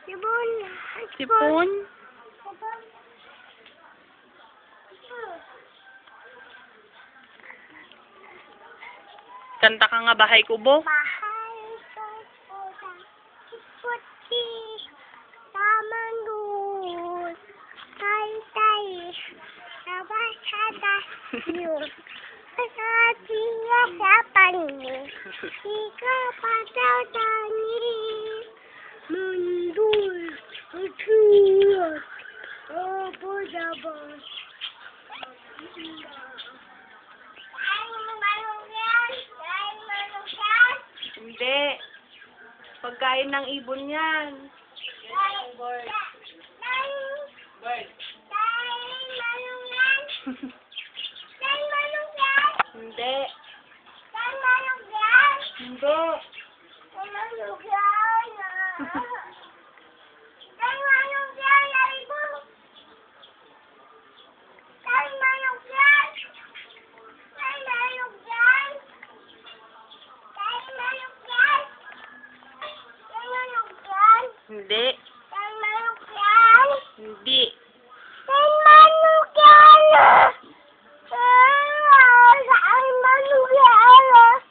Sipon. Sipon? Kanta ka nga, Bahay Kubo. Bahay kubo. Puti. Tamandun. Tay. Abasada. Yun. Kasatiya sa panin. Ika pataw tani. Mundul. Utuyot. Opo dabas. Hindi. Pagkain ng ibon yan. Hindi. Hindi. Hindi. Hindi.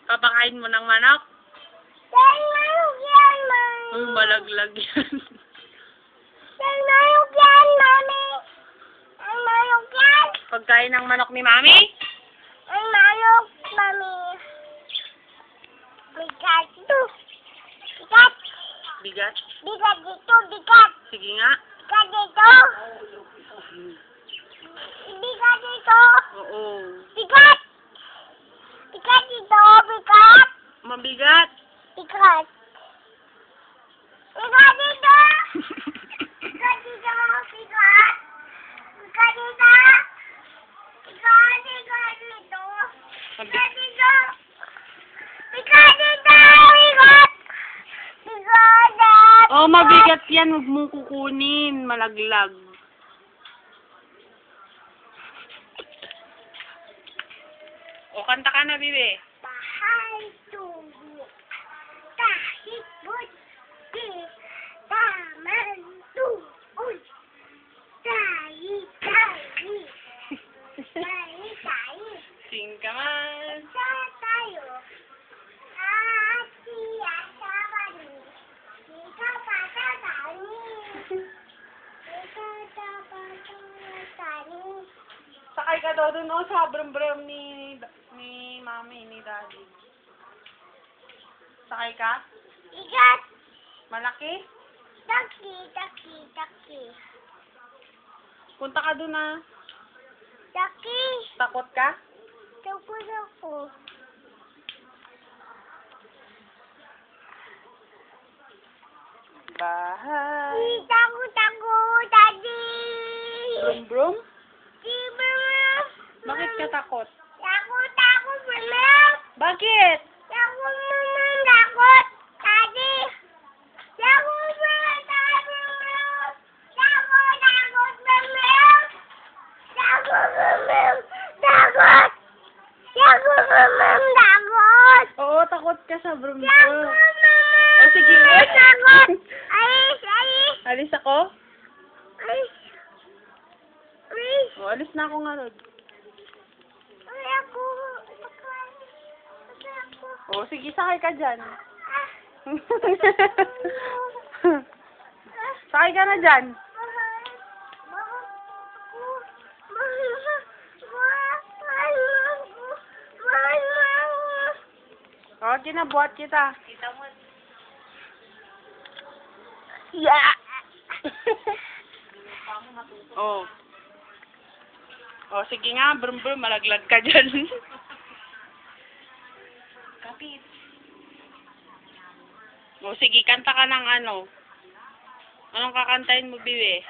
Papakain mo ng manok? Malaglag yan. Pagkain ng manok ni Mami? Bigat? Sige nga. Oo. Mabigat. Oh, mabigat yan. Huwag mong kukunin. Malaglag. O, kanta ka na, Bibi. Bahay tubo, kahit buti, taman tuon, tayi. Sing ka man. Sa tayo, at siya sa bani, ika patatani, Sakay ka daw dun, sa brum-brum ni Mami, ni Daddy. Sakay ka? Ikat, Malaki? taki. Punta ka dun, Taki, Takot ka? tupo. Bahay. Takot, daddy. Brum-brum? Di ba? Bakit ka takot? Takot, mama. Bakit? Takot, daddy. Takot, mama. Oo, takot ka sa brum-brum. Takot, O, sige. takot. Alis. Alis ako? Alis. O, alis na ako nga, Rod. Ako. O, sige, sakay ka dyan. Sakay ka na dyan. O, kinabuhat kita. Yeah. O. O, sige nga, brum-brum, malaglag ka dyan. Kapit. O, sige, kanta ka ng ano. Anong kakantahin mo, Bibi?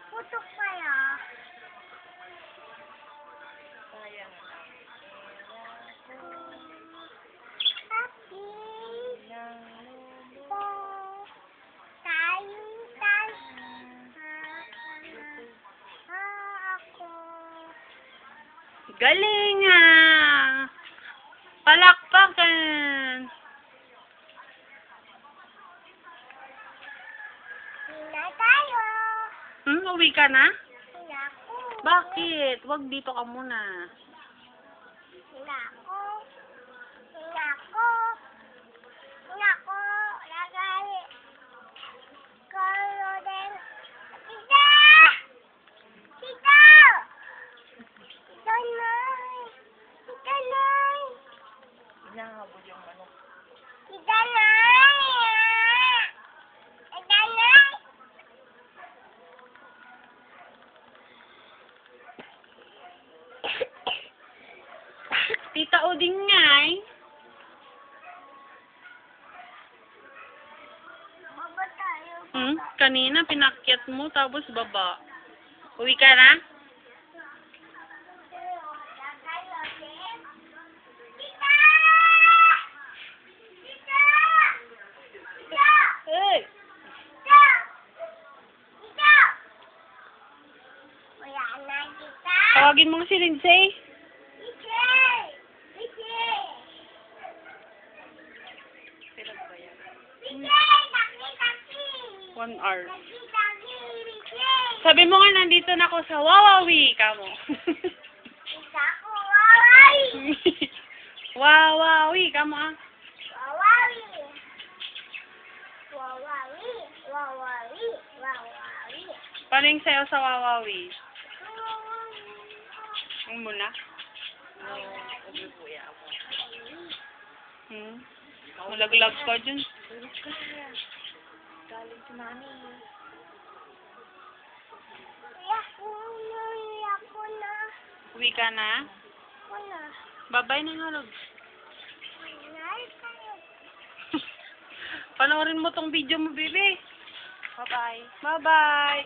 Putok kaya? Happy. Galing ah! Palakpakan! Hina tayo. Uwi ka na? Hina ko. Bakit? Wag dito ka muna. Hina ko. Hina ko. Hina ko. Lagay. Kalo din. Tita! Tita! Tita Nay! Tita Nay! Inahabol yung ano. Tita Nay! Tita Nay! Tita Uding nga eh. Baba tayo. Kanina pinakyat mo tapos baba. Uwi ka na? Lagay ulit. Tita! Tita! Tita! Hey! Tita! Tita! Wala na, tita. Tawagin mo si Lindsay. Tita! Tita! Tita! Taki! 1 hour. Taki! Tita! Sabi mo nga nandito na ako sa Wawawi ka mo. Tita ko, waway! Wawawi ka mo ah. Wawawi! Wawawi! Wawawi! Wawawi! Paano yung sayo sa Wawawi? Ang muna? Malaglag ka dyan. Galing si mami. Iyak ko na. Uwi ka na? Ako na. Babay na ngalog. Nay, tayo. Panoorin mo tong video mo, baby. Bye-bye. Bye-bye.